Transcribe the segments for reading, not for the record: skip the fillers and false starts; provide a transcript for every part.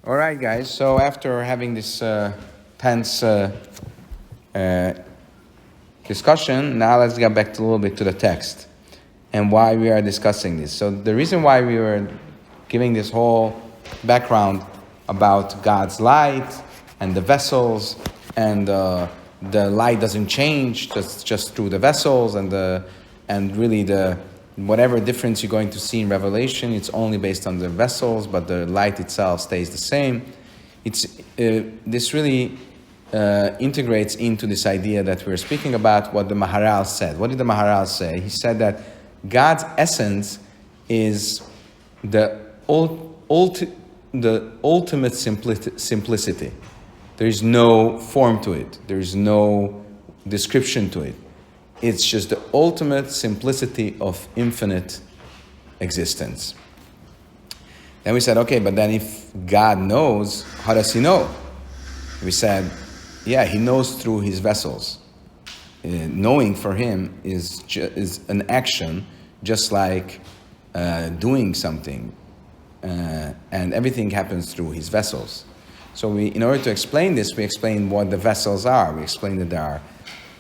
All right, guys. So after having this tense discussion, now let's get back to a little bit to the text and why we are discussing this. So the reason why we were giving this whole background about God's light and the vessels and the light doesn't change just through the vessels and really the whatever difference you're going to see in Revelation, it's only based on the vessels, but the light itself stays the same. This really integrates into this idea that we're speaking about what the Maharal said. What did the Maharal say? He said that God's essence is the ultimate simplicity. There is no form to it. There is no description to it. It's just the ultimate simplicity of infinite existence. Then we said, okay, but then if God knows, how does he know? We said, yeah, he knows through his vessels. Knowing for him is an action, just like doing something. And everything happens through his vessels. So in order to explain this, we explain what the vessels are. We explained that there are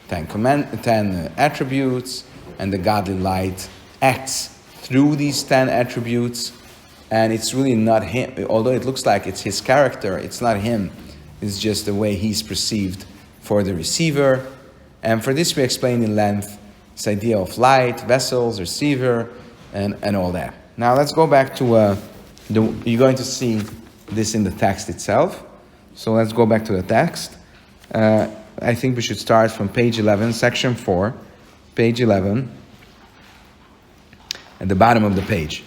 10 attributes, and the godly light acts through these 10 attributes, and it's really not him. Although it looks like it's his character, it's not him. It's just the way he's perceived for the receiver. And for this we explained in length this idea of light, vessels, receiver, and all that. Now let's go back to, you're going to see this in the text itself. So let's go back to the text. I think we should start from page 11, section 4, page 11, at the bottom of the page.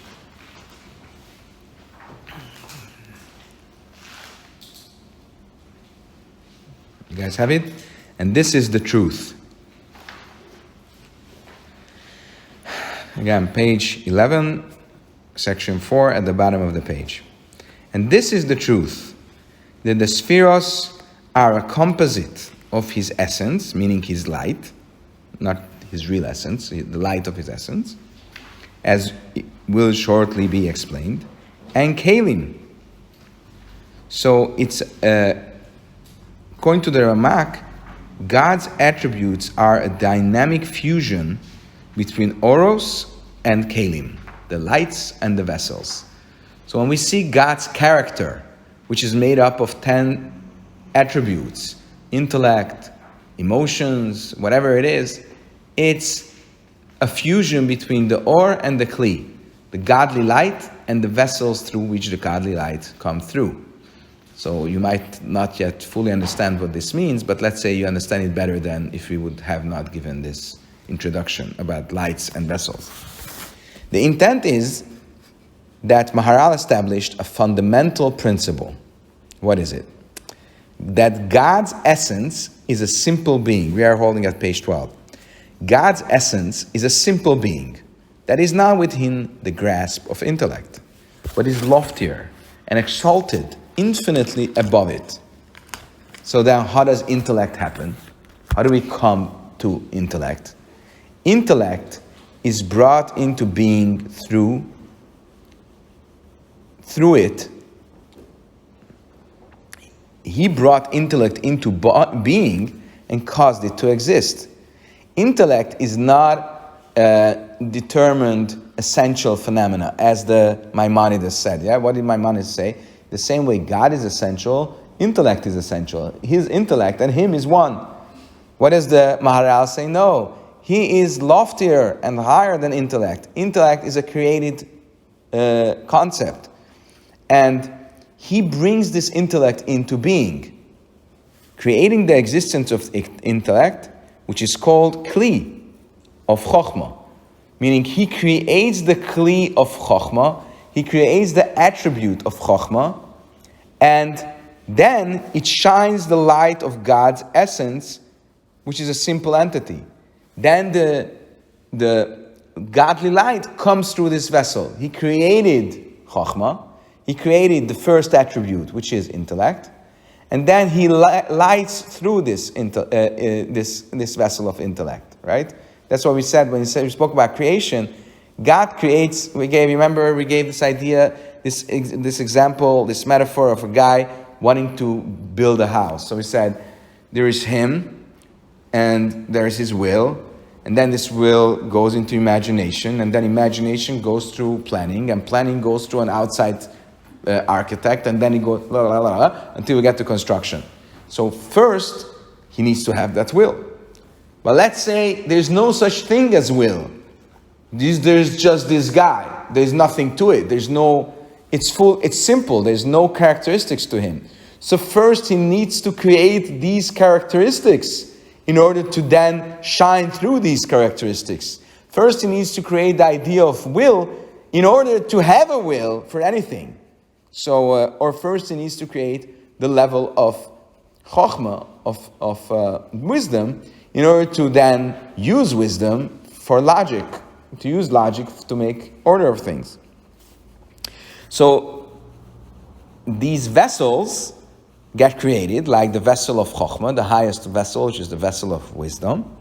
You guys have it? And this is the truth. Again, page 11, section 4, at the bottom of the page. And this is the truth, that the spheros are a composite of his essence, meaning his light, not his real essence, the light of his essence, as will shortly be explained, and kalim. So it's, according to the Ramak, God's attributes are a dynamic fusion between oros and kalim, the lights and the vessels. So when we see God's character, which is made up of 10 attributes, intellect, emotions, whatever it is, it's a fusion between the or and the kli, the godly light and the vessels through which the godly light come through. So you might not yet fully understand what this means, but let's say you understand it better than if we would have not given this introduction about lights and vessels. The intent is that Maharal established a fundamental principle. What is it? That God's essence is a simple being. We are holding at page 12. God's essence is a simple being that is not within the grasp of intellect, but is loftier and exalted infinitely above it. So then how does intellect happen? How do we come to intellect? Intellect is brought into being through it. He brought intellect into being and caused it to exist. Intellect is not a determined essential phenomena, as the Maimonides said. Yeah, what did Maimonides say? The same way God is essential, intellect is essential. His intellect and him is one. What does the Maharal say? No, he is loftier and higher than intellect. Intellect is a created concept. And he brings this intellect into being, creating the existence of intellect, which is called kli of chokhmah. Meaning he creates the kli of chokhmah, he creates the attribute of chokhmah, and then it shines the light of God's essence, which is a simple entity. Then the godly light comes through this vessel. He created chokhmah, he created the first attribute, which is intellect, and then he lights through this vessel of intellect, right? That's what we said when we spoke about creation. God creates, we gave this idea, this example, this metaphor of a guy wanting to build a house. So he said, there is him, and there is his will, and then this will goes into imagination, and then imagination goes through planning, and planning goes through an outside architect, and then it goes until we get to construction. So first, he needs to have that will. But let's say there's no such thing as will. There's just this guy. There's nothing to it. It's simple. There's no characteristics to him. So first he needs to create these characteristics in order to then shine through these characteristics. First he needs to create the idea of will in order to have a will for anything. So, or first he needs to create the level of chokhmah, of wisdom, in order to then use wisdom for logic, to use logic to make order of things. So these vessels get created, like the vessel of chokhmah, the highest vessel, which is the vessel of wisdom,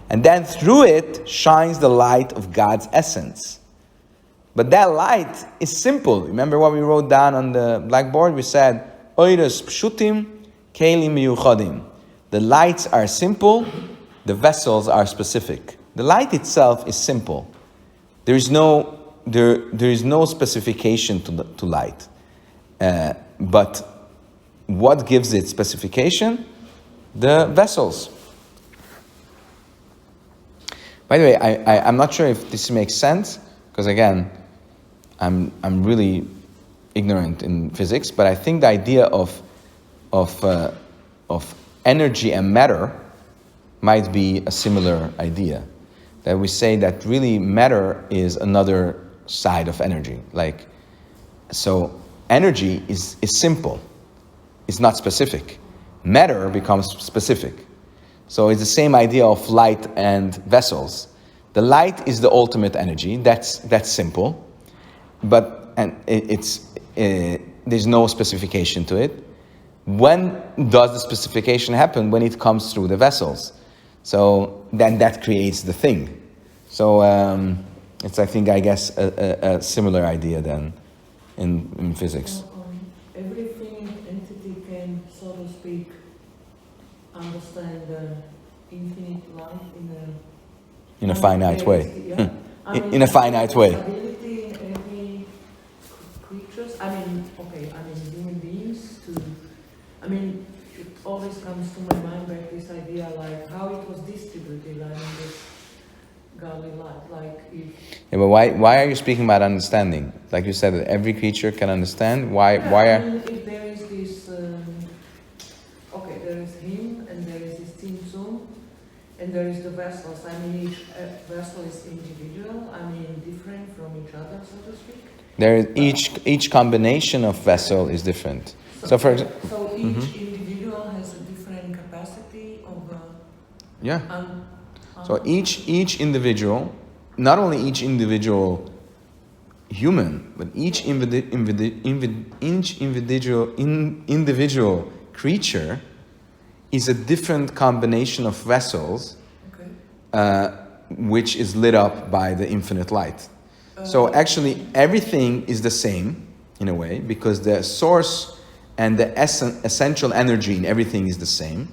and then through it shines the light of God's essence. But that light is simple. Remember what we wrote down on the blackboard? We said, Oiros pshutim, kelim miyuchadim. The lights are simple, the vessels are specific. The light itself is simple. There is no specification to light. But what gives it specification? The vessels. By the way, I'm not sure if this makes sense, because again, I'm really ignorant in physics, but I think the idea of energy and matter might be a similar idea. That we say that really matter is another side of energy. Like, so energy is simple. It's not specific. Matter becomes specific. So it's the same idea of light and vessels. The light is the ultimate energy. That's simple, but there's no specification to it. When does the specification happen? When it comes through the vessels. So then that creates the thing. So it's, I guess, a similar idea then in physics. Everything entity can, so to speak, understand the infinite life in a finite way. Yeah. In a finite way. Ability in every creatures. Human beings to. It always comes to my mind like this idea, like how it was distributed. This godly light, like if. Yeah, but why are you speaking about understanding? Like you said, that every creature can understand. Why are? If there is this, there is him, and there is this tzimtzum, and there is the vessels. Each vessel is individual. Different from each other, so to speak. There is each combination of vessel is different. So for example. So each individual has a different capacity of. Yeah. So each individual, not only each individual human, but each individual creature is a different combination of vessels, which is lit up by the infinite light. So actually everything is the same in a way, because the source and the essential energy in everything is the same.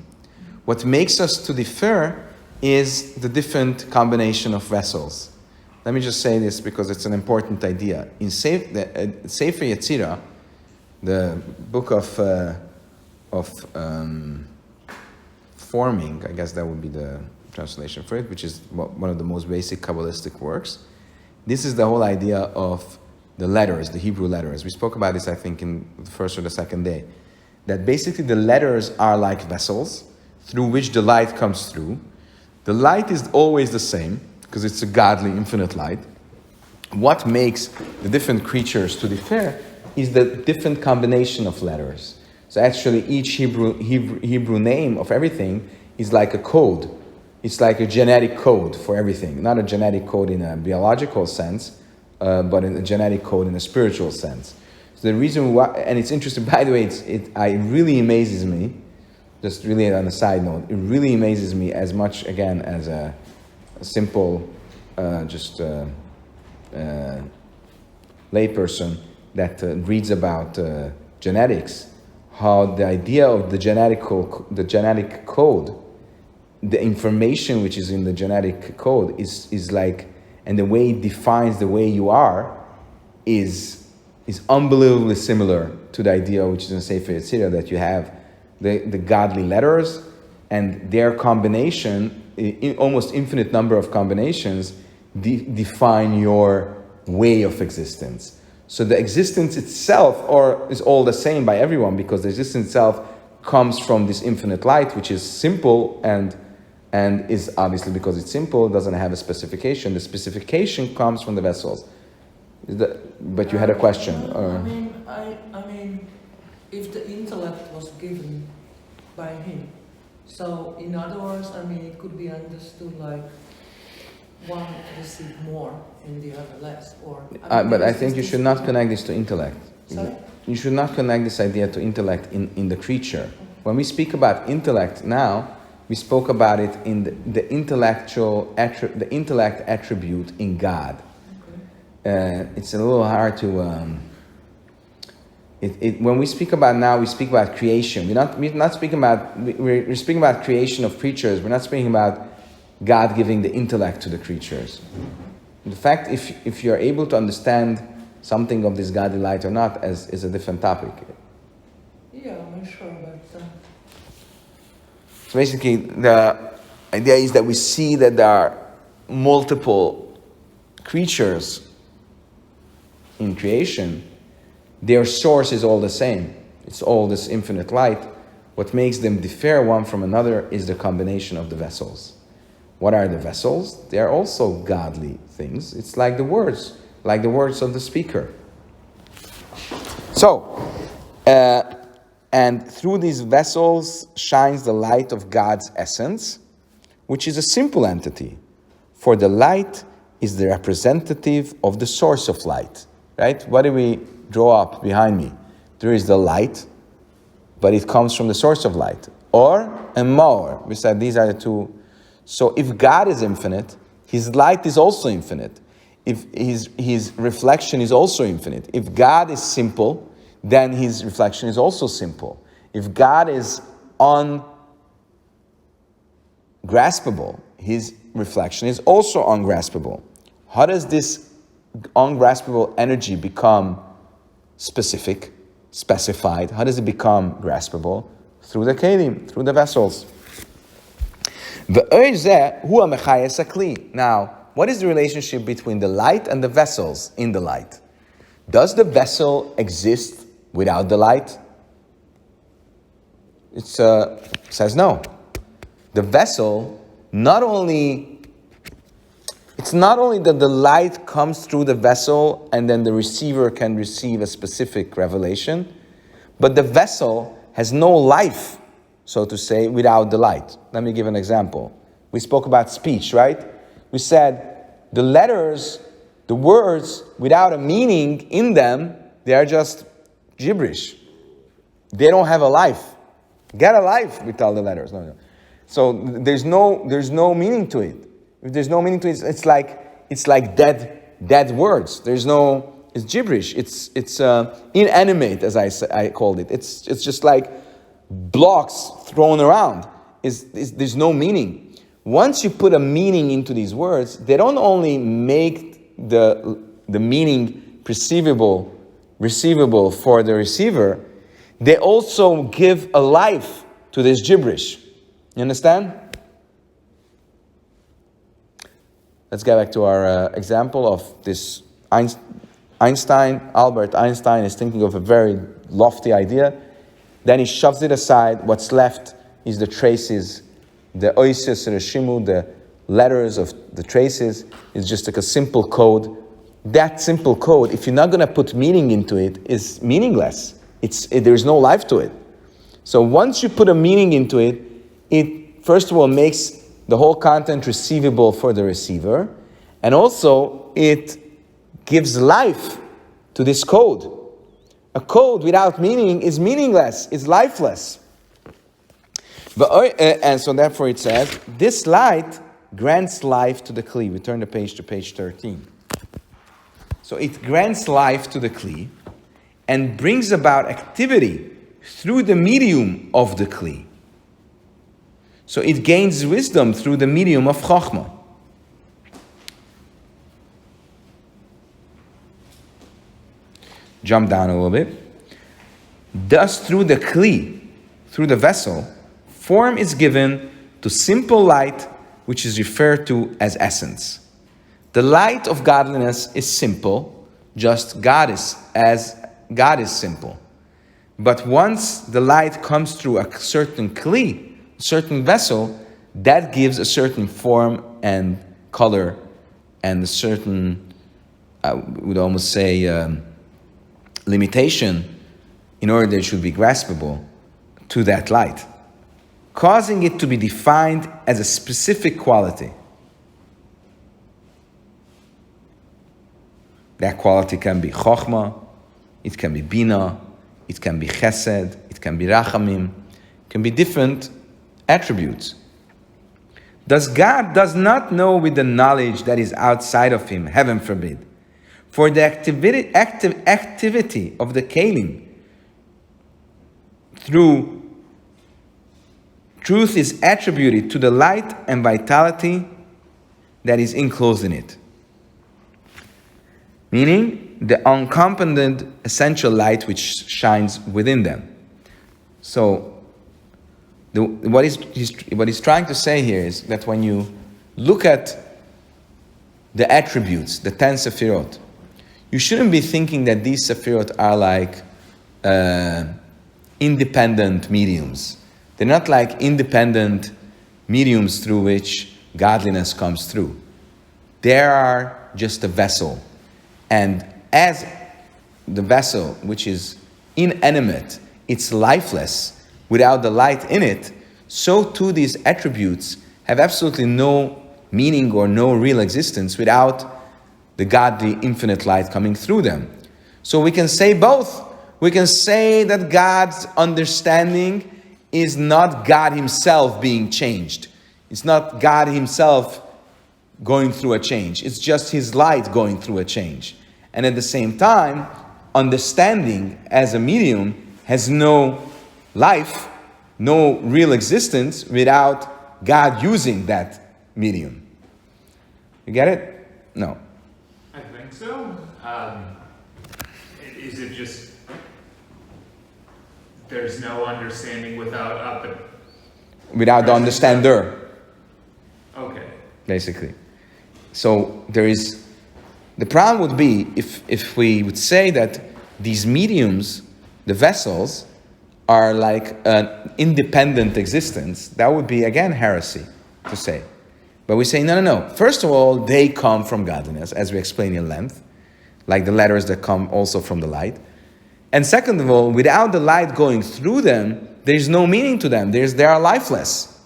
What makes us to differ is the different combination of vessels. Let me just say this because it's an important idea. In Sefer Yetzirah, the book of forming, I guess that would be the translation for it, which is one of the most basic Kabbalistic works. This is the whole idea of the letters, the Hebrew letters. We spoke about this, I think, in the first or the second day. That basically the letters are like vessels through which the light comes through. The light is always the same, because it's a godly, infinite light. What makes the different creatures to differ is the different combination of letters. So actually each Hebrew name of everything is like a code. It's like a genetic code for everything. Not a genetic code in a biological sense, but in a genetic code in a spiritual sense. So the reason why, and it's interesting, by the way, it really amazes me, just really on a side note, it really amazes me as much, again, as a simple, layperson, that reads about genetics, how the idea of the genetic code, the information which is in the genetic code is like, and the way it defines the way you are is unbelievably similar to the idea which is in Sefer Yetzirah, that you have the godly letters and their combination, almost infinite number of combinations, define your way of existence. So the existence itself is all the same by everyone, because the existence itself comes from this infinite light, which is simple and is obviously, because it's simple, doesn't have a specification. The specification comes from the vessels. But you had a question. I mean, if the intellect was given by him, so in other words, I mean, it could be understood like one received more and the other less, or. But I think you should not connect this to intellect. Sorry? You should not connect this idea to intellect in the creature. When we speak about intellect now, we spoke about it in the intellect attribute in God. It's a little hard to. When we speak about now, we speak about creation. We're not speaking about. We're speaking about creation of creatures. We're not speaking about God giving the intellect to the creatures. In fact, if you're able to understand something of this godly light or not, is a different topic. Yeah, I'm sure, but. So basically, the idea is that we see that there are multiple creatures in creation. Their source is all the same. It's all this infinite light. What makes them differ one from another is the combination of the vessels. What are the vessels? They are also godly things. It's like the words of the speaker. So, and through these vessels shines the light of God's essence, which is a simple entity. For the light is the representative of the source of light. Right? What do we draw up behind me? There is the light, but it comes from the source of light. Or and more. We said these are the two. So if God is infinite, his light is also infinite. If his reflection is also infinite. If God is simple, then his reflection is also simple. If God is ungraspable, his reflection is also ungraspable. How does this ungraspable energy become specified? How does it become graspable? Through the kelim, through the vessels. Now, what is the relationship between the light and the vessels in the light? Does the vessel exist without the light? It says no. The vessel, it's not only that the light comes through the vessel and then the receiver can receive a specific revelation, but the vessel has no life, so to say, without the light. Let me give an example. We spoke about speech, right? We said the letters, the words, without a meaning in them, they are just gibberish. They don't have a life. Get a life, we tell the letters. No. So there's no meaning to it. If there's no meaning to it, it's like dead words. It's gibberish. It's inanimate, as I called it. It's just like blocks thrown around. There's no meaning. Once you put a meaning into these words, they don't only make the meaning receivable for the receiver, they also give a life to this gibberish. You understand? Let's get back to our example of this Einstein. Albert Einstein is thinking of a very lofty idea. Then he shoves it aside. What's left is the traces, the oisis, reshimu, the letters of the traces. Is just like a simple code. That simple code, if you're not going to put meaning into it, is meaningless. There's no life to it. So once you put a meaning into it, it first of all makes the whole content receivable for the receiver, and also it gives life to this code. A code without meaning is meaningless, is lifeless. And so therefore it says, this light grants life to the Kli. We turn the page to page 13. So it grants life to the Kli, and brings about activity through the medium of the Kli. So it gains wisdom through the medium of Chokhmah. Jump down a little bit. Thus, through the Kli, through the vessel, form is given to simple light, which is referred to as essence. The light of godliness is simple, just God is simple. But once the light comes through a certain Kli, a certain vessel, that gives a certain form and color and a certain, I would almost say, limitation in order that it should be graspable to that light, causing it to be defined as a specific quality. That quality can be Chokhmah, it can be Bina, it can be Chesed, it can be Rachamim, it can be different attributes. Thus God does not know with the knowledge that is outside of him, heaven forbid. For the activity of the Kelim through truth is attributed to the light and vitality that is enclosed in it. Meaning the uncompounded essential light which shines within them. So what he's trying to say here is that when you look at the attributes, the 10 Sefirot, you shouldn't be thinking that these Sefirot are like independent mediums. They're not like independent mediums through which godliness comes through. They are just a vessel. And as the vessel, which is inanimate, it's lifeless, without the light in it, so too these attributes have absolutely no meaning or no real existence without the godly infinite light coming through them. So we can say both. We can say that God's understanding is not God himself being changed. It's not God himself going through a change. It's just his light going through a change. And at the same time, understanding as a medium has no life, no real existence without God using that medium. You get it? No. I think so. Is it just there's no understanding without the understander? Okay. Basically. So there is, the problem would be if we would say that these mediums, the vessels, are like an independent existence. That would be again heresy to say. But we say, no. First of all, they come from godliness, as we explained in length, like the letters that come also from the light. And second of all, without the light going through them, there's no meaning to them. They are lifeless.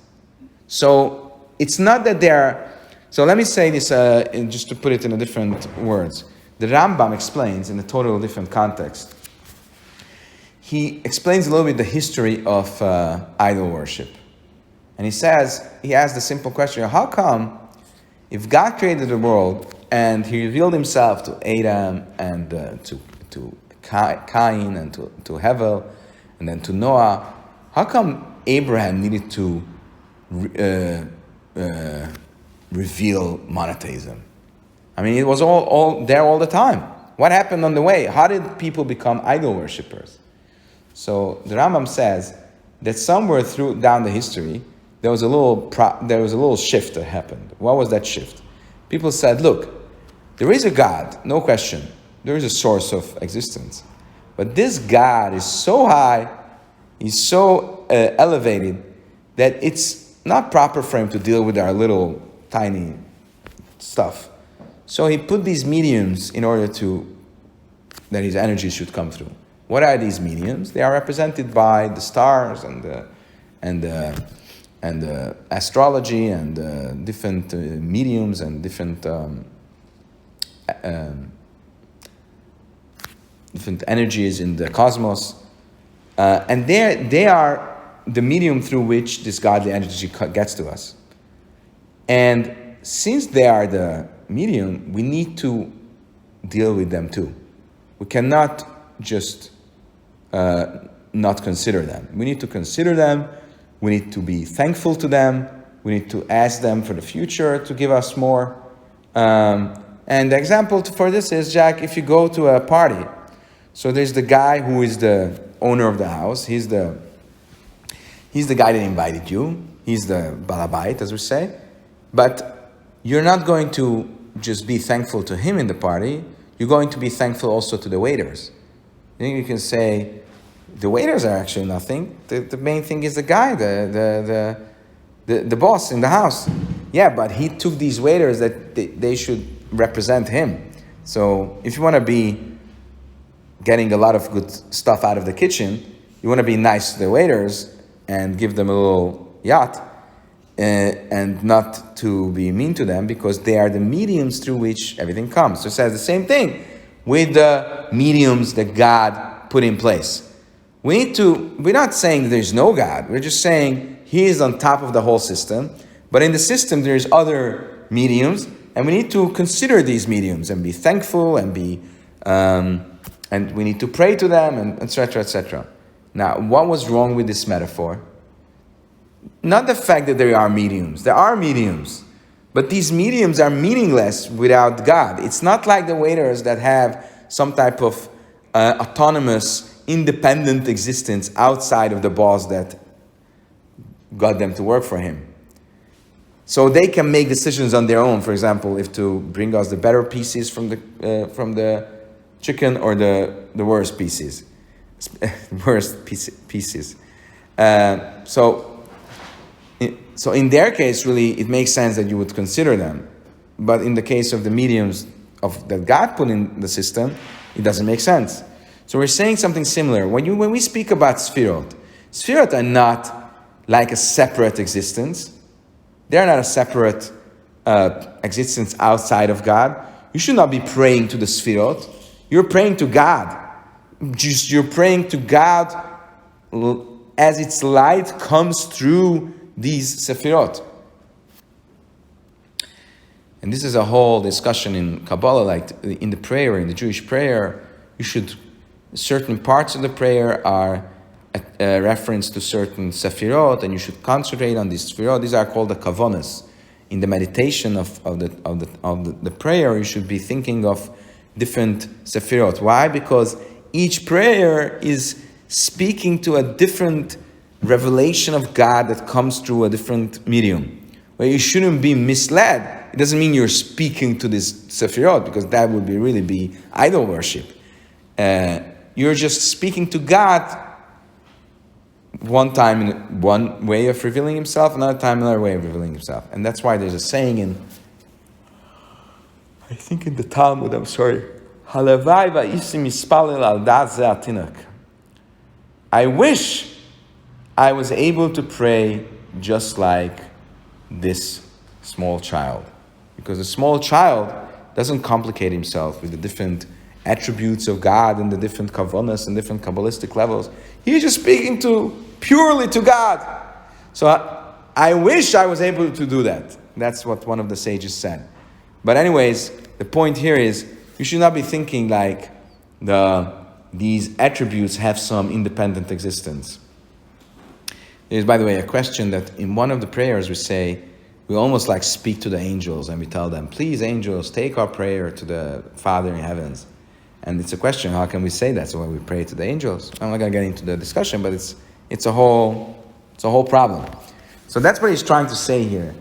So it's not that they are. So let me say this, just to put it in a different words. The Rambam explains in a totally different context. He explains a little bit the history of idol worship. And he says, he asks the simple question, how come if God created the world and he revealed himself to Adam and to Cain and to Hevel and then to Noah, how come Abraham needed to reveal monotheism? I mean, it was all there all the time. What happened on the way? How did people become idol worshippers? So the Rambam says that somewhere down the history, there was a little shift that happened. What was that shift? People said, look, there is a God, no question. There is a source of existence. But this God is so high, he's so elevated, that it's not proper for him to deal with our little tiny stuff. So he put these mediums in order that his energy should come through. What are these mediums? They are represented by the stars and the astrology and different mediums and different energies in the cosmos, and they are the medium through which this godly energy gets to us. And since they are the medium, we need to deal with them too. We cannot just not consider them. We need to consider them. We need to be thankful to them. We need to ask them for the future to give us more. And the example for this is, Jack, if you go to a party, so there's the guy who is the owner of the house. He's the guy that invited you. He's the balabait, as we say. But you're not going to just be thankful to him in the party. You're going to be thankful also to the waiters. I think you can say, the waiters are actually nothing. The main thing is the guy, the boss in the house. Yeah, but he took these waiters that they should represent him. So if you want to be getting a lot of good stuff out of the kitchen, you want to be nice to the waiters and give them a little yacht, and not to be mean to them, because they are the mediums through which everything comes. So it says the same thing with the mediums that God put in place. We're not saying there's no God. We're just saying He is on top of the whole system. But in the system, there's other mediums, and we need to consider these mediums and be thankful and and we need to pray to them, and etc., etc. Now, what was wrong with this metaphor? Not the fact that there are mediums. There are mediums. But these mediums are meaningless without God. It's not like the waiters that have some type of autonomous, independent existence outside of the boss that got them to work for him. So they can make decisions on their own. For example, if to bring us the better pieces from the chicken or the worst pieces. pieces. So in their case, really, it makes sense that you would consider them. But in the case of the mediums that God put in the system, it doesn't make sense. So we're saying something similar. When we speak about Sfirot are not like a separate existence. They're not a separate existence outside of God. You should not be praying to the Sfirot. You're praying to God. You're praying to God as its light comes through these Sefirot. And this is a whole discussion in Kabbalah, like in the prayer, in the Jewish prayer, certain parts of the prayer are a reference to certain Sefirot, and you should concentrate on these Sefirot. These are called the Kavanas. In the meditation of the prayer, you should be thinking of different Sefirot. Why? Because each prayer is speaking to a different revelation of God that comes through a different medium. Where you shouldn't be misled. It doesn't mean you're speaking to this Sefirot, because that would really be idol worship. You're just speaking to God one time in one way of revealing Himself, another time another way of revealing Himself. And that's why there's a saying in the Talmud, Halavai va'isi mispalel al dat ze atinak. I wish I was able to pray just like this small child. Because a small child doesn't complicate himself with the different attributes of God and the different kavanas and different Kabbalistic levels. He's just speaking purely to God. So I wish I was able to do that. That's what one of the sages said. But anyways, the point here is you should not be thinking like these attributes have some independent existence. There's, by the way, a question that in one of the prayers we almost like speak to the angels and we tell them, please angels, take our prayer to the Father in heavens. And it's a question, how can we say that? So when we pray to the angels, I'm not going to get into the discussion, but it's a whole problem. So that's what he's trying to say here.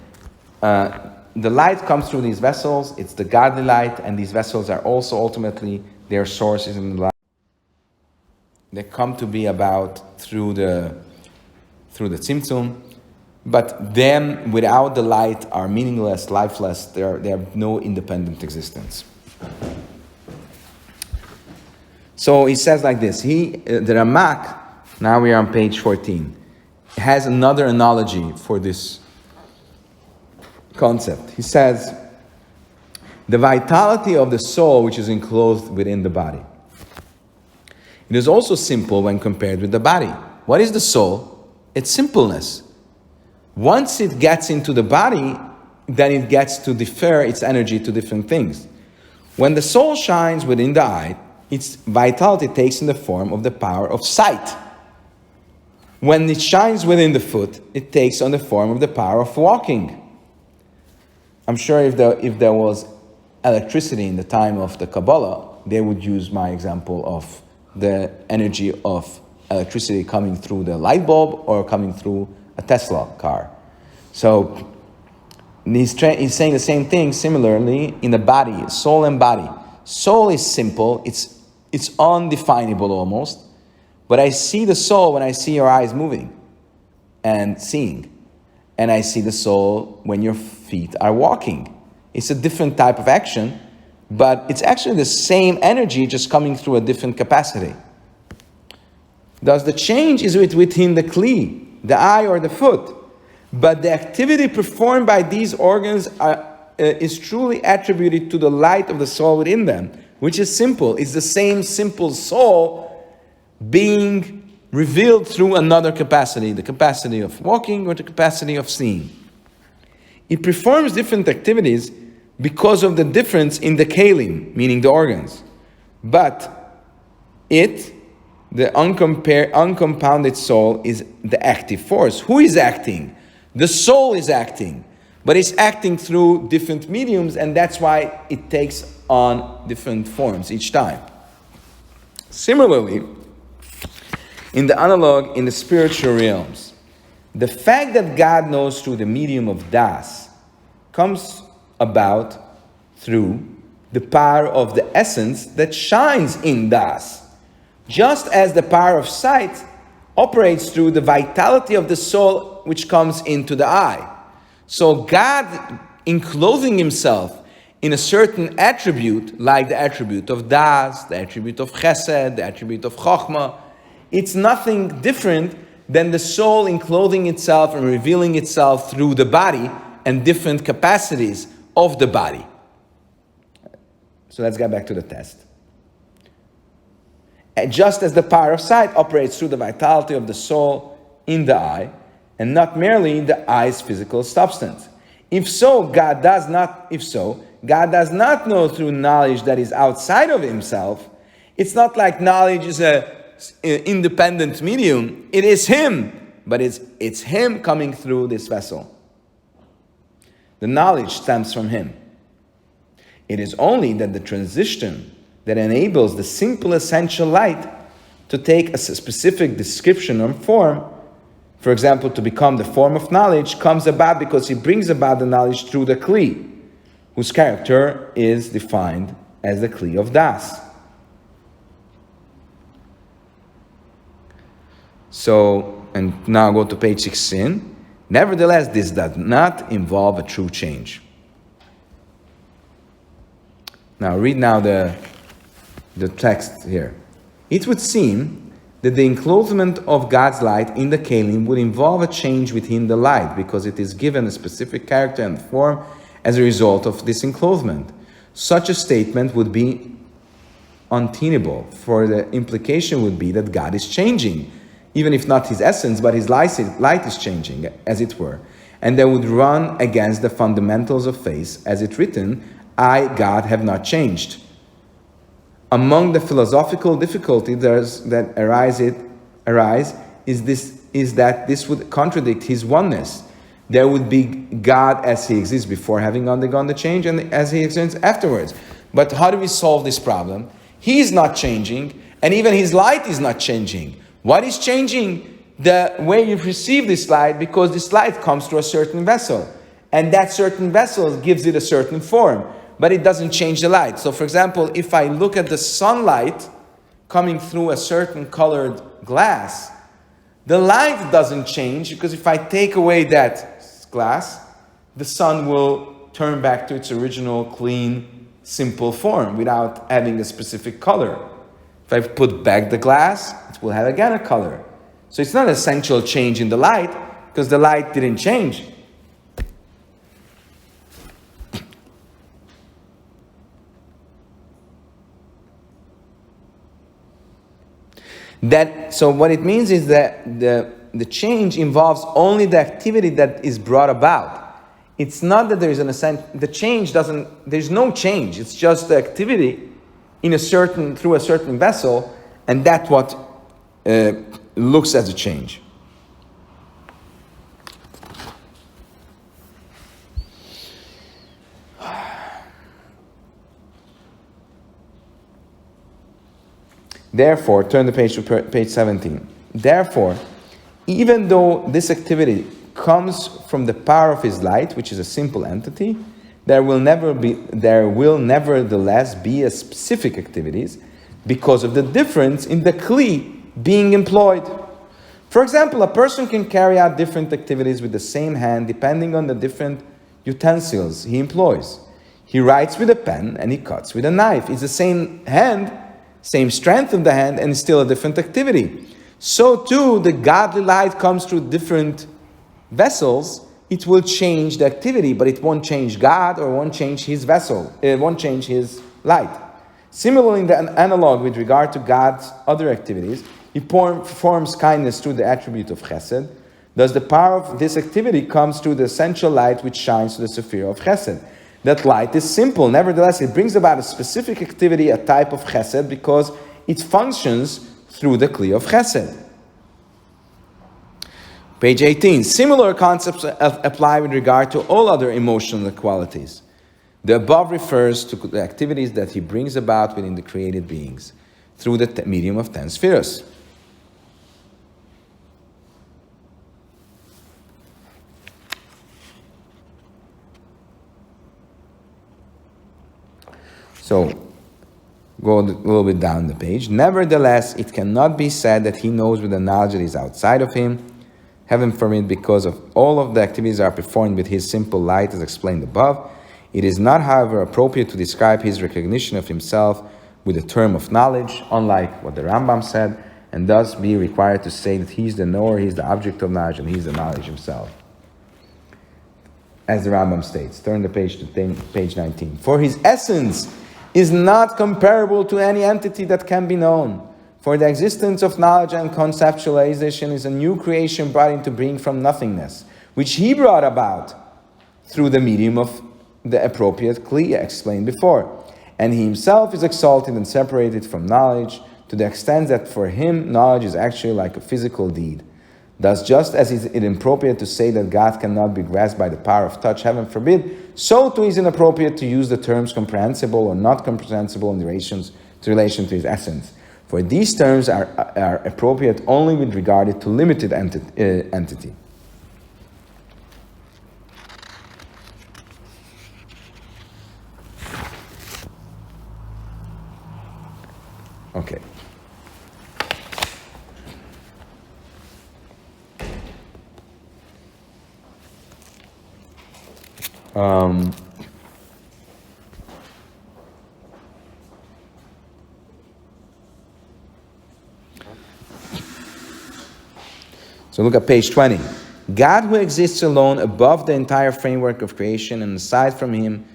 The light comes through these vessels, it's the godly light, and these vessels are also ultimately their sources in the light. They come to be about through the Tzimtzum, but them without the light are meaningless, lifeless, they have no independent existence. So he says like this, the Ramak, now we are on page 14, has another analogy for this concept. He says, the vitality of the soul which is enclosed within the body. It is also simple when compared with the body. What is the soul? It's simpleness. Once it gets into the body, then it gets to defer its energy to different things. When the soul shines within the eye, its vitality takes in the form of the power of sight. When it shines within the foot, it takes on the form of the power of walking. I'm sure if there was electricity in the time of the Kabbalah, they would use my example of the energy of electricity coming through the light bulb or coming through a Tesla car. So he's saying the same thing similarly in the body, soul and body. Soul is simple, it's undefinable almost, but I see the soul when I see your eyes moving and seeing. And I see the soul when your feet are walking. It's a different type of action, but it's actually the same energy just coming through a different capacity. Thus the change is within the kli, the eye or the foot, but the activity performed by these organs is truly attributed to the light of the soul within them, which is simple. It's the same simple soul being revealed through another capacity, the capacity of walking or the capacity of seeing. It performs different activities because of the difference in the kelim, meaning the organs. But it, the uncompounded soul, is the active force. Who is acting? The soul is acting, but it's acting through different mediums, and that's why it takes on different forms each time. Similarly, in the analog in the spiritual realms, the fact that God knows through the medium of Das comes about through the power of the essence that shines in Das, just as the power of sight operates through the vitality of the soul which comes into the eye. So God, enclosing himself in a certain attribute, like the attribute of Das, the attribute of Chesed, the attribute of Chokhmah, it's nothing different than the soul enclosing itself and revealing itself through the body and different capacities of the body. So let's get back to the test. And just as the power of sight operates through the vitality of the soul in the eye, and not merely the eye's physical substance. If so, God does not know through knowledge that is outside of himself. It's not like knowledge is an independent medium. It is him, but it's him coming through this vessel. The knowledge stems from him. It is only that the transition that enables the simple essential light to take a specific description or form, for example, to become the form of knowledge, comes about because he brings about the knowledge through the Kli, whose character is defined as the Kli of Das. So, and now go to page 16. Nevertheless, this does not involve a true change. Now, read now the text here. It would seem that the enclosement of God's light in the kelim would involve a change within the light because it is given a specific character and form as a result of this enclosement. Such a statement would be untenable, for the implication would be that God is changing, even if not his essence, but his light is changing, as it were. And they would run against the fundamentals of faith, as it written, I, God, have not changed. Among the philosophical difficulties that arise is that this would contradict his oneness. There would be God as he exists before having undergone the change and as he exists afterwards. But how do we solve this problem? He is not changing, and even his light is not changing. What is changing? The way you perceive this light, because this light comes through a certain vessel, and that certain vessel gives it a certain form, but it doesn't change the light. So for example, if I look at the sunlight coming through a certain colored glass, the light doesn't change, because if I take away that glass, the sun will turn back to its original clean, simple form without having a specific color. If I put back the glass, it will have again a color. So it's not an essential change in the light, because the light didn't change. So what it means is that the change involves only the activity that is brought about. It's not that there is an essential, there's no change, it's just the activity through a certain vessel, and that's what looks as a change. Therefore, turn the page to page 17. Therefore, even though this activity comes from the power of his light, which is a simple entity, there will nevertheless be a specific activities because of the difference in the kli being employed. For example, a person can carry out different activities with the same hand depending on the different utensils he employs. He writes with a pen and he cuts with a knife. It's the same hand, same strength of the hand, and it's still a different activity. So too, the godly light comes through different vessels. It will change the activity, but it won't change God or won't change his vessel. It won't change his light. Similarly, in the analog with regard to God's other activities, he performs kindness through the attribute of chesed. Thus, the power of this activity comes through the essential light which shines through the sephira of chesed. That light is simple. Nevertheless, it brings about a specific activity, a type of chesed, because it functions through the kli of chesed. Page 18. Similar concepts apply with regard to all other emotional qualities. The above refers to the activities that he brings about within the created beings through the medium of 10 spheres. So, go a little bit down the page. Nevertheless, it cannot be said that he knows with the knowledge that is outside of him. Heaven forbid, because of all of the activities are performed with his simple light as explained above. It is not, however, appropriate to describe his recognition of himself with the term of knowledge, unlike what the Rambam said, and thus be required to say that he's the knower, he's the object of knowledge, and he's the knowledge himself. As the Rambam states, turn the page to page 19. For his essence is not comparable to any entity that can be known. For the existence of knowledge and conceptualization is a new creation brought into being from nothingness, which he brought about through the medium of the appropriate kli explained before. And he himself is exalted and separated from knowledge to the extent that for him knowledge is actually like a physical deed. Thus, just as it is inappropriate to say that God cannot be grasped by the power of touch, heaven forbid, so too is inappropriate to use the terms comprehensible or not comprehensible in relation to his essence. For these terms are appropriate only with regard to limited entity. Okay. So look at page 20. God, who exists alone above the entire framework of creation, and aside from him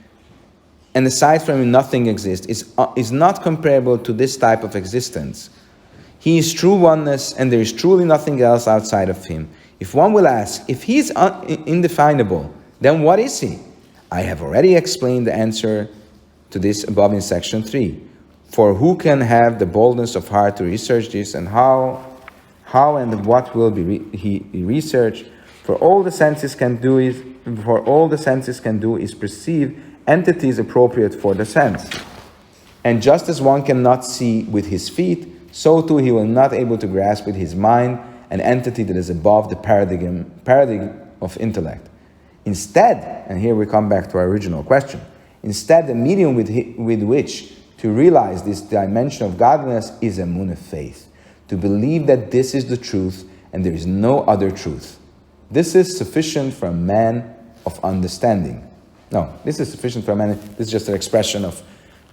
nothing exists, is not comparable to this type of existence. He is true oneness, and there is truly nothing else outside of him. If one will ask, if he is indefinable, then what is he? I have already explained the answer to this above in section 3. For who can have the boldness of heart to research this, and how and what will be he researched? For all the senses can do is perceive entities appropriate for the sense. And just as one cannot see with his feet, so too he will not able to grasp with his mind an entity that is above the paradigm of intellect. Instead, and here we come back to our original question, instead the medium with which to realize this dimension of godliness is emunah, faith, to believe that this is the truth and there is no other truth. This is sufficient for a man of understanding. No, this is sufficient for a man. This is just an expression of,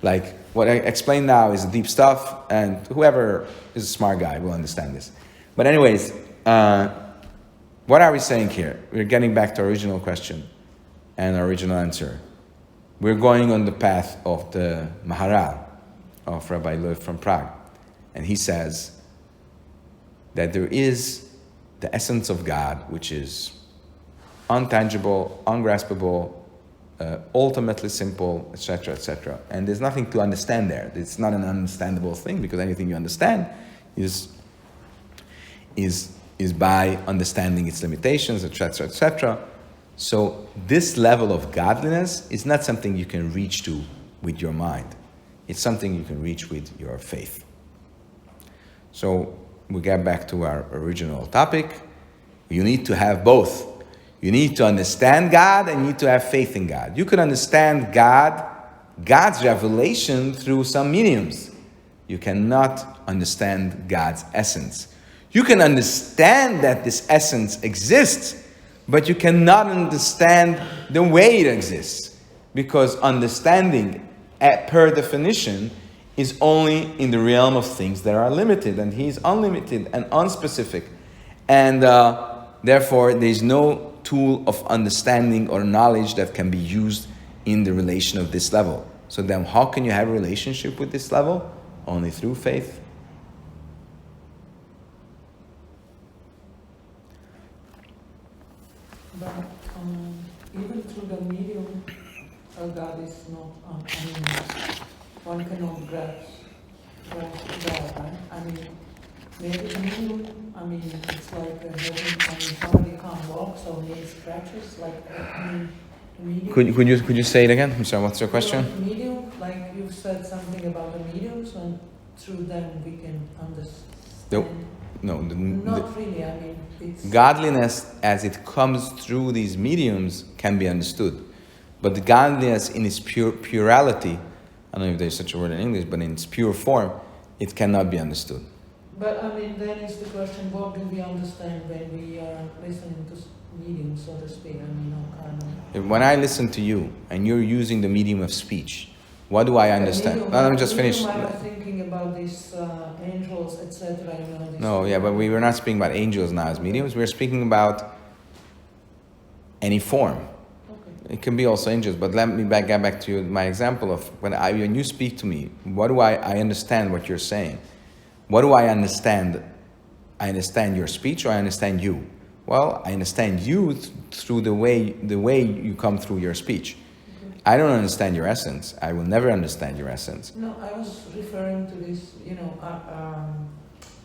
like, what I explained now is deep stuff, and whoever is a smart guy will understand this. But anyways, what are we saying here? We're getting back to our original question and our original answer. We're going on the path of the Maharal, of Rabbi Lev from Prague. And he says that there is the essence of God, which is untangible, ungraspable, ultimately simple, etc., etc. And there's nothing to understand there. It's not an understandable thing, because anything you understand is by understanding its limitations, etc., etc. So this level of godliness is not something you can reach to with your mind. It's something you can reach with your faith. So we get back to our original topic. You need to have both. You need to understand God and you need to have faith in God. You can understand God's revelation through some mediums. You cannot understand God's essence. You can understand that this essence exists, but you cannot understand the way it exists, because understanding, per definition, is only in the realm of things that are limited, and He is unlimited and unspecific, and therefore there is no tool of understanding or knowledge that can be used in the relation of this level. So then how can you have a relationship with this level? Only through faith. But even through the medium, God is not, one cannot grasp God, right? Maybe the medium, it's like somebody can't walk, so he scratches, like, medium. Could you say it again? I'm sorry, what's your question? Medium, like you said something about the mediums, and through them we can understand. No, not really. It's godliness as it comes through these mediums can be understood, but the godliness in its purality, I don't know if there's such a word in English, but in its pure form, it cannot be understood. But then is the question: what do we understand when we are listening to mediums, so to speak? When I listen to you and you're using the medium of speech, what do I understand? Let me just finish. I was thinking about these angels, etc. No, yeah, but we were not speaking about angels now as mediums. We're speaking about any form. Okay. It can be also angels, but let me get back to you, my example of when you speak to me, what do I understand what you're saying? What do I understand? I understand your speech, or I understand you? Well, I understand you through the way you come through your speech. I don't understand your essence. I will never understand your essence. No, I was referring to this,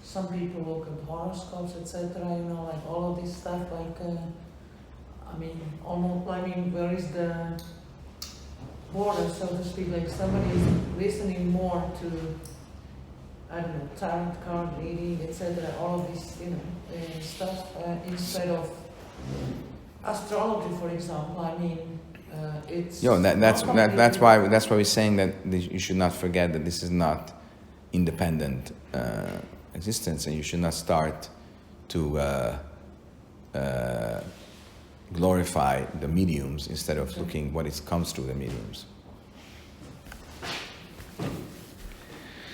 some people look at horoscopes, etc., like all of this stuff, like, where is the border, so to speak, like somebody is listening more to, tarot card reading, etc., all of this, stuff, instead of astrology, for example, it's that's why we're saying that you should not forget that this is not independent existence, and you should not start to glorify the mediums instead of looking what it comes through the mediums.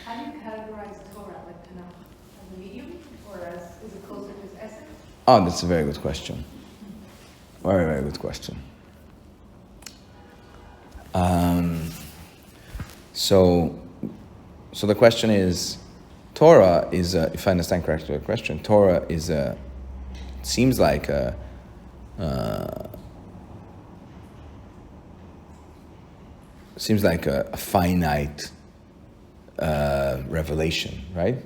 How do you categorize Torah, like Tanakh, as a medium, or is it closer to its essence? Oh, that's a very good question. Very, very good question. So the question is, Torah is, if I understand correctly the question, Torah is seems like a finite revelation, right?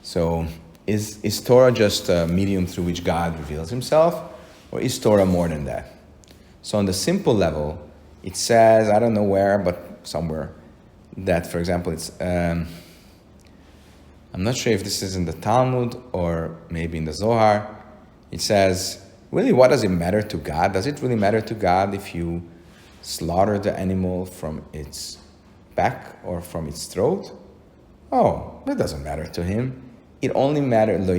So is Torah just a medium through which God reveals Himself, or is Torah more than that? So on the simple level, it says, I don't know where, but somewhere, that, for example, it's, I'm not sure if this is in the Talmud or maybe in the Zohar. It says, really, what does it matter to God? Does it really matter to God if you slaughter the animal from its back or from its throat? Oh, that doesn't matter to Him. It only matters, the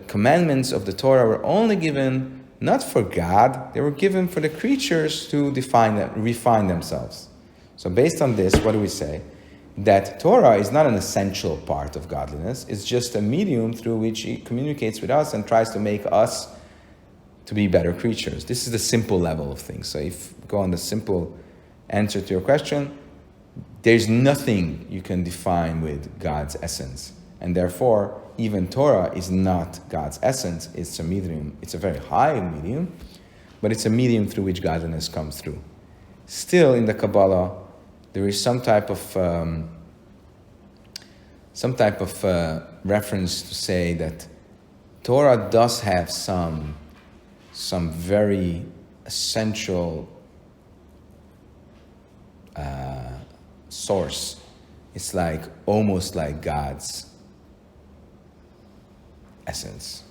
commandments of the Torah were only given not for God, they were given for the creatures to refine themselves. So based on this, what do we say? That Torah is not an essential part of godliness. It's just a medium through which it communicates with us and tries to make us to be better creatures. This is the simple level of things. So if you go on the simple answer to your question, there's nothing you can define with God's essence. and therefore even Torah is not God's essence. It's a medium. It's a very high medium, but it's a medium through which godliness comes through. Still, in the Kabbalah, there is some type of reference to say that Torah does have some very essential source. It's like almost like God's essence.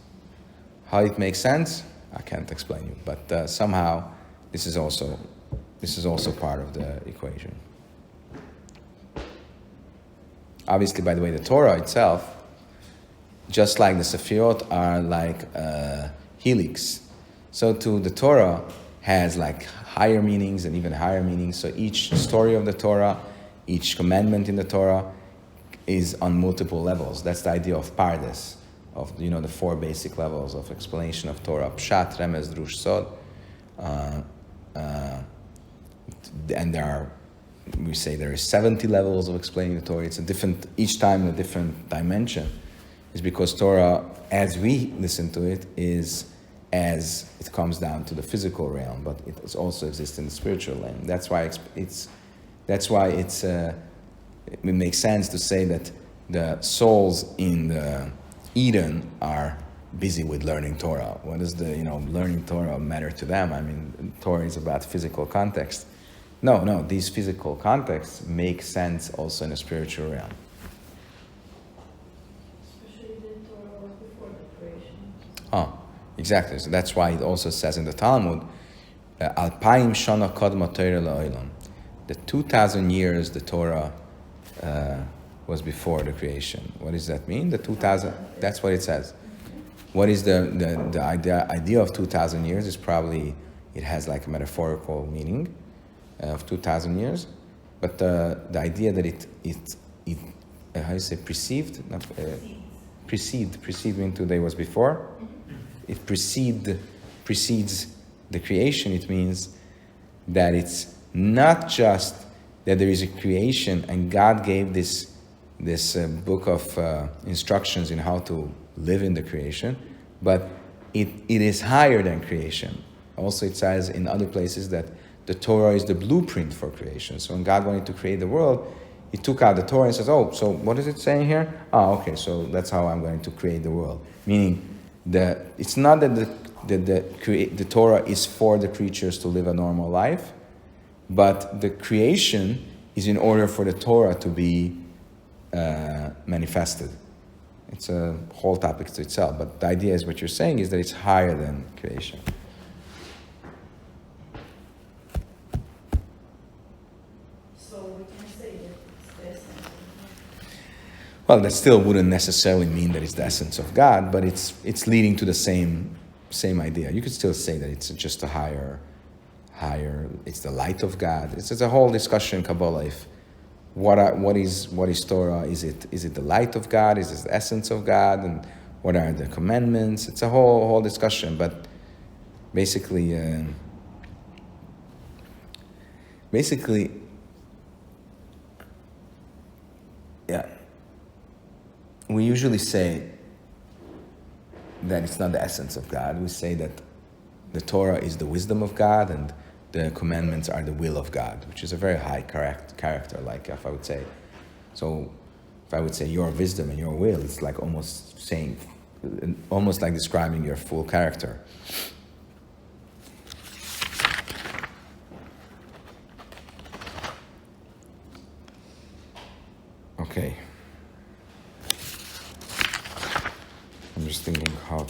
How it makes sense, I can't explain you, but somehow this is also part of the equation. Obviously, by the way, the Torah itself, just like the Sefirot, are like helix. So too, the Torah has like higher meanings and even higher meanings. So each story of the Torah, each commandment in the Torah is on multiple levels. That's the idea of pardes, of the four basic levels of explanation of Torah: Pshat, Remez, Drush, Sod. And we say there is 70 levels of explaining the Torah. It's each time a different dimension. It's because Torah, as we listen to it, is as it comes down to the physical realm, but it also exists in the spiritual realm. That's why it makes sense to say that the souls in the Eden are busy with learning Torah. What does learning Torah matter to them? I mean, Torah is about physical context. No, these physical contexts make sense also in a spiritual realm. Especially the Torah was before the creation. Oh, exactly. So that's why it also says in the Talmud, Alpayim shana kodma Torah la'olam. The 2,000 years the Torah was before the creation. What does that mean? The 2,000, that's what it says. What is the idea of 2,000 years is probably, it has like a metaphorical meaning of 2,000 years, but the idea that it how you say perceived, precede means 2 days was before. It precedes the creation. It means that it's not just that there is a creation and God gave this book of instructions in how to live in the creation, but it is higher than creation. Also, it says in other places that the Torah is the blueprint for creation. So when God wanted to create the world, He took out the Torah and says, oh, so what is it saying here? Oh, okay, so that's how I'm going to create the world. Meaning, it's not that the Torah is for the creatures to live a normal life, but the creation is in order for the Torah to be manifested. It's a whole topic to itself, but the idea is what you're saying is that it's higher than creation. Well, that still wouldn't necessarily mean that it's the essence of God, but it's leading to the same idea. You could still say that it's just a higher. It's the light of God. It's a whole discussion in Kabbalah. If what is Torah? Is it the light of God? Is it the essence of God? And what are the commandments? It's a whole discussion. But basically, yeah. We usually say that it's not the essence of God. We say that the Torah is the wisdom of God and the commandments are the will of God, which is a very high character, like if I would say. So if I would say your wisdom and your will, it's like almost like describing your full character. Okay. I'm just thinking how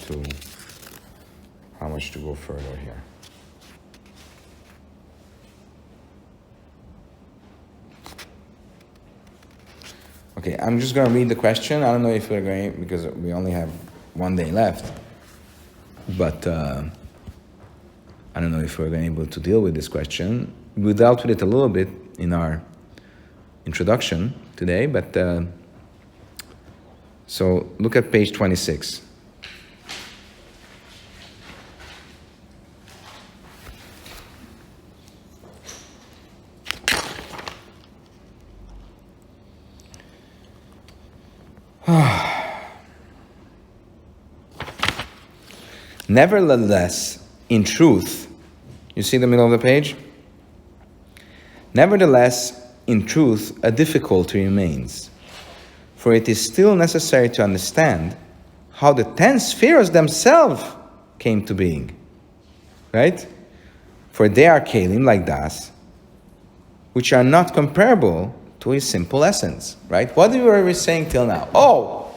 much to go further here. Okay, I'm just going to read the question. I don't know if we're going, because we only have 1 day left, but I don't know if we're going to be able to deal with this question. We dealt with it a little bit in our introduction today, but so look at page 26. Nevertheless, in truth, you see the middle of the page? Nevertheless, in truth, a difficulty remains, for it is still necessary to understand how the 10 spheres themselves came to being. Right? For they are kelim like das, which are not comparable to his simple essence. Right? What were we saying till now? Oh,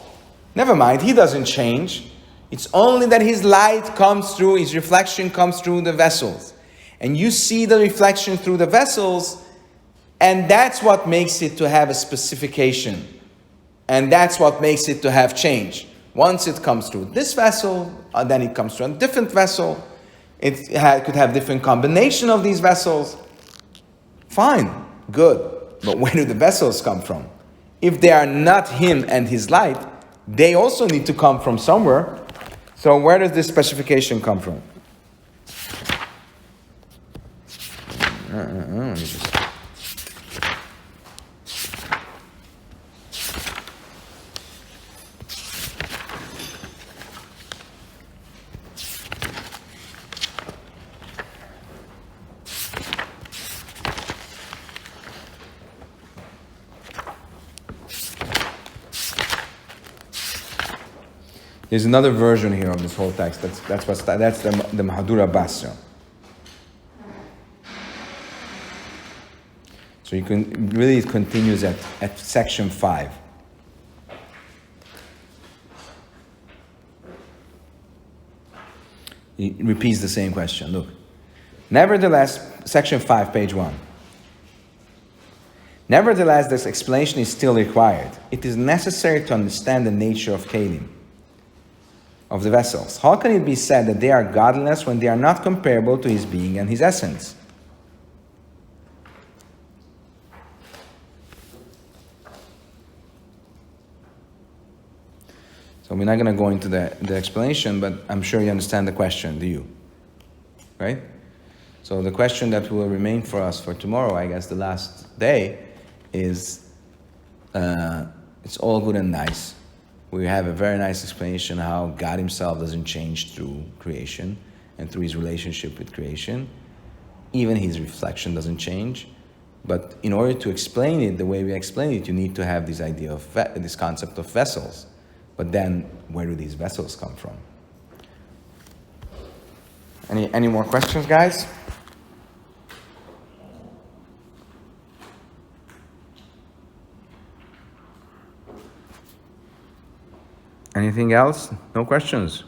never mind, he doesn't change. It's only that his light comes through, his reflection comes through the vessels. And you see the reflection through the vessels, and that's what makes it to have a specification. And that's what makes it to have change. Once it comes through this vessel, then it comes through a different vessel. It could have different combination of these vessels. Fine, good. But where do the vessels come from? If they are not him and his light, they also need to come from somewhere. So where does this specification come from? Let me just... There's another version here of this whole text. That's the Mahadura Basra. So you can really, it continues at section 5. He repeats the same question. Look. Nevertheless, section 5, page 1. Nevertheless, this explanation is still required. It is necessary to understand the nature of kelim, of the vessels. How can it be said that they are godliness when they are not comparable to his being and his essence? So we're not going to go into the explanation, but I'm sure you understand the question, do you? Right? So the question that will remain for us for tomorrow, I guess the last day, is it's all good and nice. We have a very nice explanation how God himself doesn't change through creation and through his relationship with creation. Even his reflection doesn't change. But in order to explain it the way we explain it, you need to have this idea of this concept of vessels. But then, where do these vessels come from? Any more questions, guys? Anything else? No questions?